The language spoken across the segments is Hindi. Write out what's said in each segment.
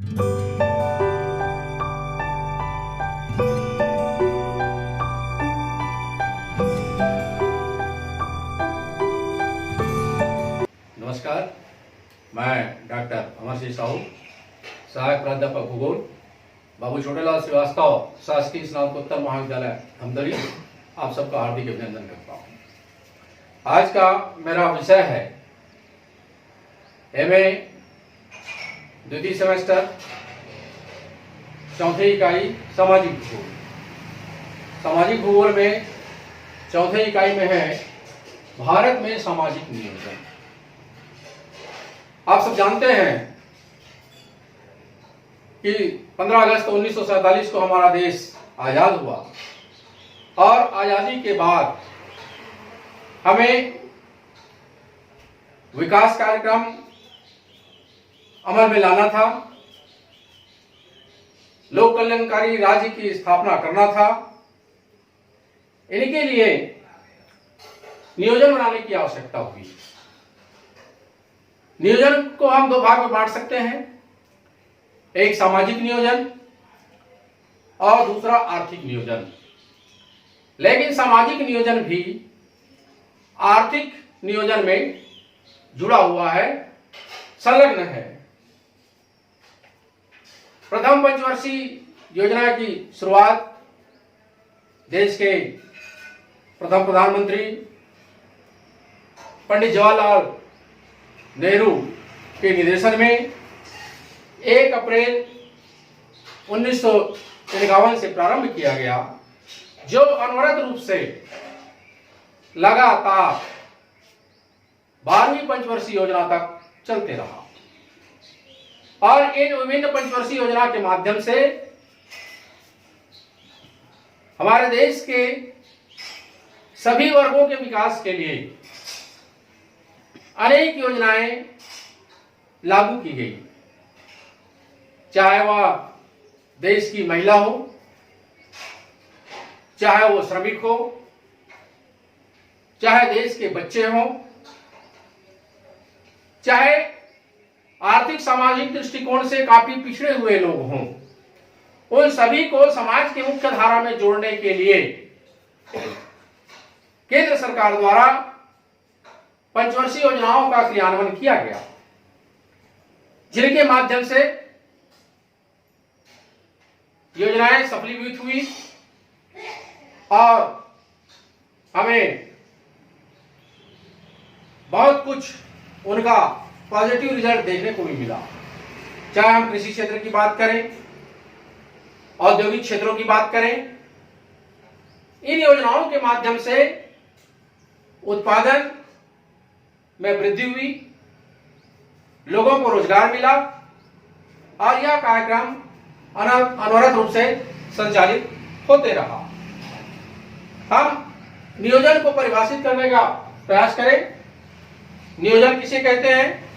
नमस्कार, मैं डॉक्टर अमर सिंह साहू, सहायक प्राध्यापक भूगोल, बाबू छोटेलाल श्रीवास्तव, शासकीय स्नातकोत्तर महाविद्यालय धमतरी। आप सबका हार्दिक अभिनंदन करता हूँ। आज का मेरा विषय है एमए द्वितीय सेमेस्टर, चौथी इकाई सामाजिक भूगोल। सामाजिक भूगोल में चौथे इकाई में है भारत में सामाजिक नियोजन। आप सब जानते हैं कि 15 अगस्त 1947 को हमारा देश आजाद हुआ और आजादी के बाद हमें विकास कार्यक्रम अमल में लाना था, लोक कल्याणकारी राज्य की स्थापना करना था। इनके लिए नियोजन बनाने की आवश्यकता हुई। नियोजन को हम दो भाग में बांट सकते हैं, एक सामाजिक नियोजन और दूसरा आर्थिक नियोजन। लेकिन सामाजिक नियोजन भी आर्थिक नियोजन में जुड़ा हुआ है, संलग्न है। प्रथम पंचवर्षीय योजना की शुरुआत देश के प्रथम प्रधानमंत्री पंडित जवाहरलाल नेहरू के निर्देशन में 1 अप्रैल 1951 से प्रारंभ किया गया, जो अनवरत रूप से लगातार 12वीं पंचवर्षीय योजना तक चलते रहा। और इन विभिन्न पंचवर्षीय योजना के माध्यम से हमारे देश के सभी वर्गों के विकास के लिए अनेक योजनाएं लागू की गई, चाहे वह देश की महिला हो, चाहे वो श्रमिक हो, चाहे देश के बच्चे हों, चाहे आर्थिक सामाजिक दृष्टिकोण से काफी पिछड़े हुए लोग हों। उन सभी को समाज की मुख्य धारा में जोड़ने के लिए केंद्र सरकार द्वारा पंचवर्षीय योजनाओं का क्रियान्वयन किया गया, जिनके माध्यम से योजनाएं सफलीभूत हुई और हमें बहुत कुछ उनका पॉजिटिव रिजल्ट देखने को भी मिला। चाहे हम कृषि क्षेत्र की बात करें, औद्योगिक क्षेत्रों की बात करें, इन योजनाओं के माध्यम से उत्पादन में वृद्धि हुई, लोगों को रोजगार मिला और यह कार्यक्रम अनवरत रूप से संचालित होते रहा। हम नियोजन को परिभाषित करने का प्रयास करें। नियोजन किसे कहते हैं?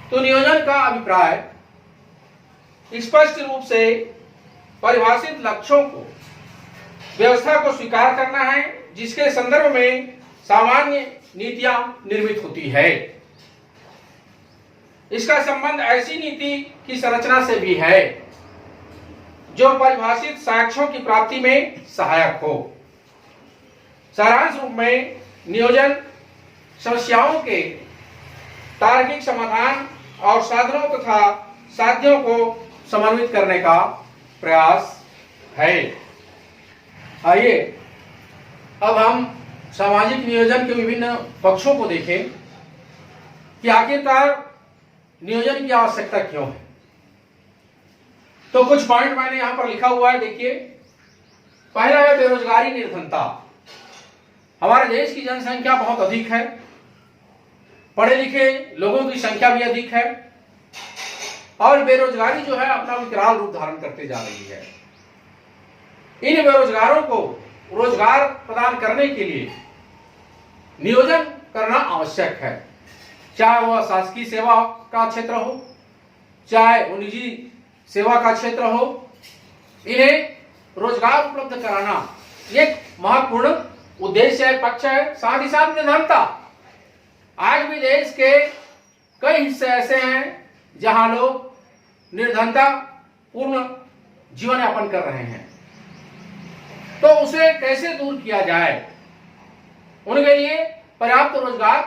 तो नियोजन का अभिप्राय स्पष्ट रूप से परिभाषित लक्ष्यों को, व्यवस्था को स्वीकार करना है, जिसके संदर्भ में सामान्य नीतियां निर्मित होती है। इसका संबंध ऐसी नीति की संरचना से भी है जो परिभाषित साक्ष्यों की प्राप्ति में सहायक हो। सारांश रूप में नियोजन समस्याओं के तार्किक समाधान और साधनों तथा साध्यों को समन्वित करने का प्रयास है। आइए अब हम सामाजिक नियोजन के विभिन्न पक्षों को देखें कि आखिरकार नियोजन की आवश्यकता क्यों है। तो कुछ पॉइंट मैंने यहां पर लिखा हुआ है, देखिए। पहला है बेरोजगारी निर्धनता। हमारे देश की जनसंख्या बहुत अधिक है, पढ़े लिखे लोगों की संख्या भी अधिक है और बेरोजगारी जो है अपना विकराल रूप धारण करते जा रही है। इन बेरोजगारों को रोजगार प्रदान करने के लिए नियोजन करना आवश्यक है, चाहे वह शासकीय सेवा का क्षेत्र हो, चाहे वो निजी सेवा का क्षेत्र हो। इन्हें रोजगार उपलब्ध कराना एक महत्वपूर्ण उद्देश्य है, पक्ष है। साथ ही साथ निर्धनता। आज भी देश के कई हिस्से ऐसे हैं जहां लोग निर्धनता पूर्ण जीवन यापन कर रहे हैं, तो उसे कैसे दूर किया जाए, उनके लिए पर्याप्त रोजगार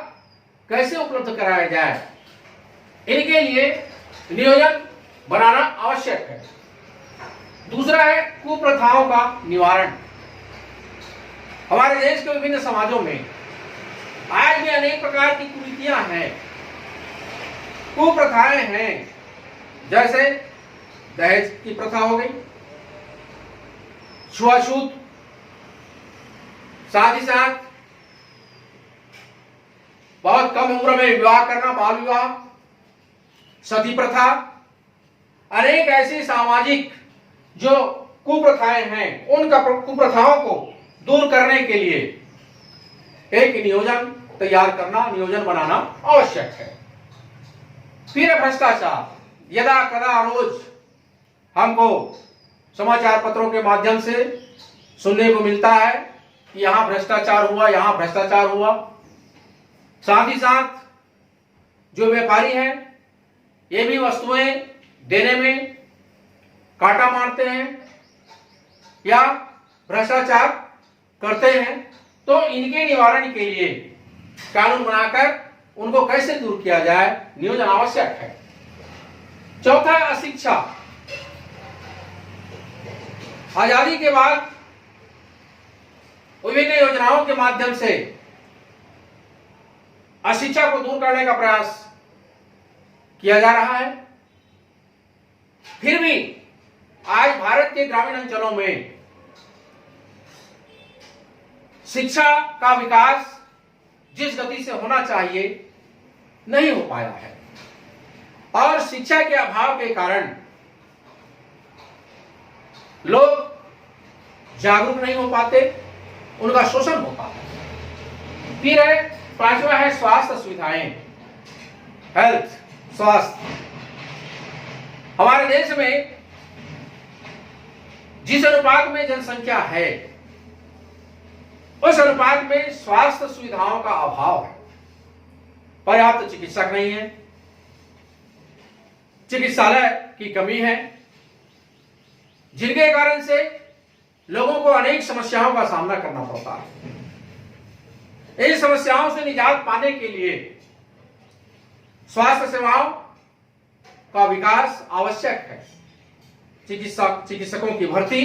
कैसे उपलब्ध कराया जाए, इनके लिए नियोजन बनाना आवश्यक है। दूसरा है कुप्रथाओं का निवारण। हमारे देश के विभिन्न समाजों में आज भी अनेक प्रकार की कुरीतियां हैं, कुप्रथाएं हैं, जैसे दहेज की प्रथा हो गई, छुआछूत, साथ ही साथ बहुत कम उम्र में विवाह करना, बाल विवाह, सती प्रथा, अनेक ऐसी सामाजिक जो कुप्रथाएं हैं, उन कुप्रथाओं को दूर करने के लिए एक नियोजन तैयार करना, नियोजन बनाना आवश्यक है। फिर भ्रष्टाचार। यदा कदा रोज हमको समाचार पत्रों के माध्यम से सुनने को मिलता है कि यहां भ्रष्टाचार हुआ, यहां भ्रष्टाचार हुआ। साथ ही साथ जो व्यापारी हैं, ये भी वस्तुएं देने में काटा मारते हैं या भ्रष्टाचार करते हैं, तो इनके निवारण के लिए कानून बनाकर उनको कैसे दूर किया जाए, नियोजन आवश्यक है। चौथा है अशिक्षा। आजादी के बाद विभिन्न योजनाओं के माध्यम से अशिक्षा को दूर करने का प्रयास किया जा रहा है। फिर भी आज भारत के ग्रामीण अंचलों में शिक्षा का विकास जिस गति से होना चाहिए नहीं हो पाया है, और शिक्षा के अभाव के कारण लोग जागरूक नहीं हो पाते, उनका शोषण होता है। फिर है पांचवा है स्वास्थ्य सुविधाएं, हेल्थ, स्वास्थ्य। हमारे देश में जिस अनुपात में जनसंख्या है, उस अनुपात में स्वास्थ्य सुविधाओं का अभाव है। पर्याप्त चिकित्सक नहीं है, चिकित्सालय की कमी है, जिनके कारण से लोगों को अनेक समस्याओं का सामना करना पड़ता है। इन समस्याओं से निजात पाने के लिए स्वास्थ्य सेवाओं का विकास आवश्यक है। चिकित्सकों की भर्ती,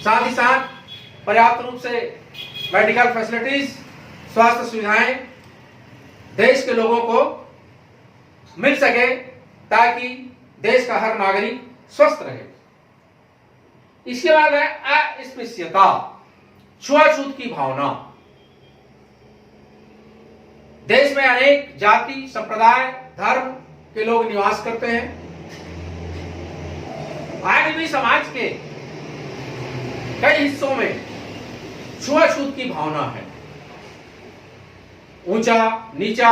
साथ ही साथ पर्याप्त रूप से मेडिकल फैसिलिटीज, स्वास्थ्य सुविधाएं देश के लोगों को मिल सके, ताकि देश का हर नागरिक स्वस्थ रहे। इसके बाद है अस्पृश्यता, छुआछूत की भावना। देश में अनेक जाति, संप्रदाय, धर्म के लोग निवास करते हैं। आज भी समाज के कई हिस्सों में छुआछूत की भावना है, ऊंचा नीचा।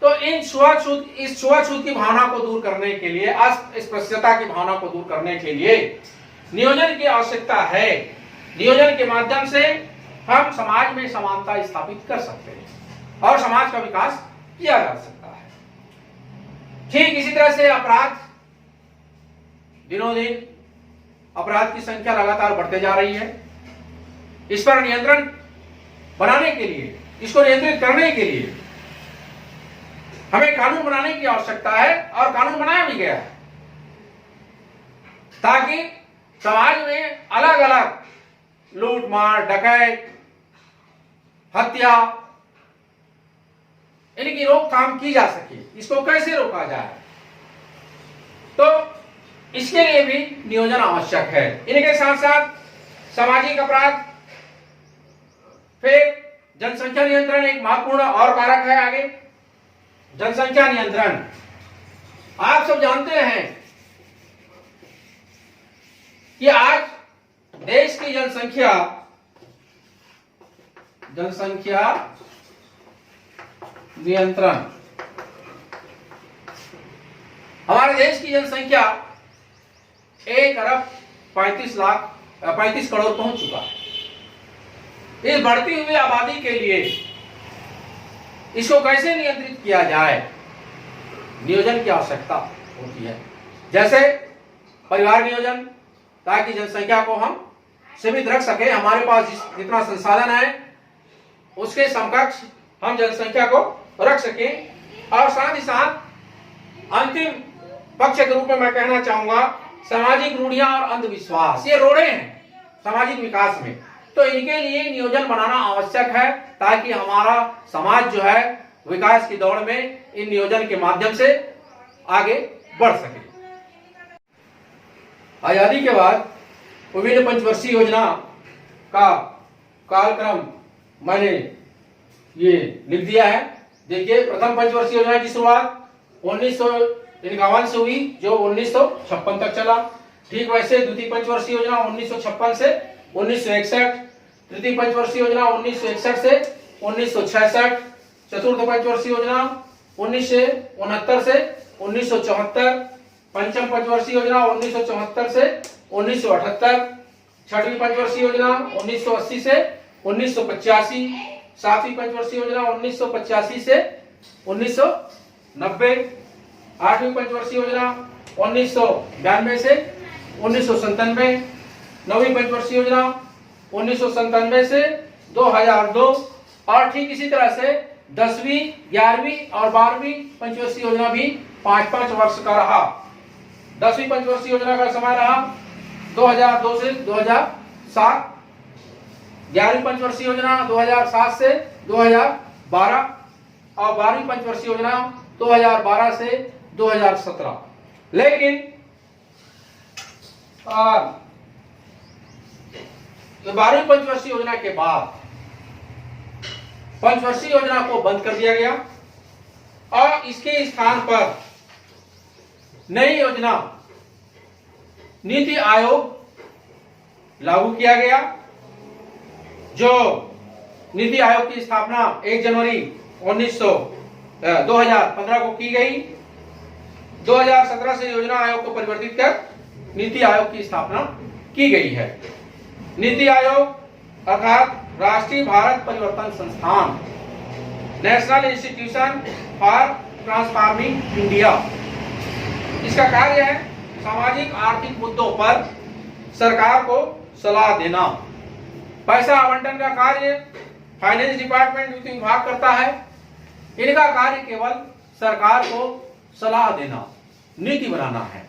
तो इस छुआछूत की भावना को दूर करने के लिए, अस्पृश्यता की भावना को दूर करने के लिए नियोजन की आवश्यकता है। नियोजन के माध्यम से हम समाज में समानता स्थापित कर सकते हैं और समाज का विकास किया जा सकता है। ठीक इसी तरह से अपराध, दिनों दिन अपराध की संख्या लगातार बढ़ते जा रही है। इस पर नियंत्रण बनाने के लिए, इसको नियंत्रित करने के लिए हमें कानून बनाने की आवश्यकता है, और कानून बनाया भी गया है, ताकि समाज में अलग अलग लूट मार, डकैत, हत्या, इनकी रोकथाम की जा सके। इसको कैसे रोका जाए, तो इसके लिए भी नियोजन आवश्यक है। इनके साथ साथ सामाजिक अपराध, फिर जनसंख्या नियंत्रण एक महत्वपूर्ण और कारक है। आगे जनसंख्या नियंत्रण, आप सब जानते हैं कि आज देश की जनसंख्या नियंत्रण, हमारे देश की जनसंख्या 1 अरब 35 करोड़ पहुंच चुका है। इस बढ़ती हुई आबादी के लिए इसको कैसे नियंत्रित किया जाए, नियोजन की आवश्यकता होती है। जैसे परिवार नियोजन, ताकि जनसंख्या को हम सीमित रख सके, हमारे पास जितना संसाधन है उसके समकक्ष हम जनसंख्या को रख सके। और साथ ही साथ अंतिम पक्ष के रूप में मैं कहना चाहूंगा सामाजिक रूढ़ियां और अंधविश्वास, ये रोड़े हैं सामाजिक विकास में, तो इनके लिए नियोजन बनाना आवश्यक है ताकि हमारा समाज जो है विकास की दौड़ में इन नियोजन के माध्यम से आगे बढ़ सके। आजादी के बाद विभिन्न पंचवर्षीय योजना का कालक्रम मैंने ये लिख दिया है। देखिए, प्रथम पंचवर्षीय योजना की शुरुआत 1951 से हुई, जो 1956 तक चला। ठीक वैसे द्वितीय पंचवर्षीय योजना 1956 से 1961, तृतीय पंचवर्षीय योजना 1961 से 1966, चतुर्थ पंचवर्षीय योजना 1969 से 1974, पंचम पंचवर्षीय योजना 1974 से 1978, छठवीं पंचवर्षीय योजना 1980 से 1985, सातवीं पंचवर्षीय योजना 1985 से 1990, आठवीं पंचवर्षीय योजना 1992 से 1997, नौवीं पंचवर्षीय योजना 1997 से 2002, और ठीक इसी तरह से 10वीं, 11वीं और 12वीं पंचवर्षीय योजना भी 5-5 वर्ष का रहा। 10वीं पंचवर्षीय योजना का समय रहा 2002 से 2007, 11वीं पंचवर्षीय योजना 2007 से 2012 और 12वीं पंचवर्षीय योजना 2012 से 2017। लेकिन 12वीं पंचवर्षीय योजना के बाद पंचवर्षीय योजना को बंद कर दिया गया और इसके स्थान पर नई योजना नीति आयोग लागू किया गया। जो नीति आयोग की स्थापना 1 जनवरी 2015 को की गई। 2017 से योजना आयोग को परिवर्तित कर नीति आयोग की स्थापना की गई है। नीति आयोग अर्थात राष्ट्रीय भारत परिवर्तन संस्थान, national institution for transforming India, इसका कार्य है सामाजिक आर्थिक मुद्दों पर सरकार को सलाह देना। पैसा आवंटन का कार्य फाइनेंस डिपार्टमेंट वित्त विभाग करता है। इनका कार्य केवल सरकार को सलाह देना, नीति बनाना है।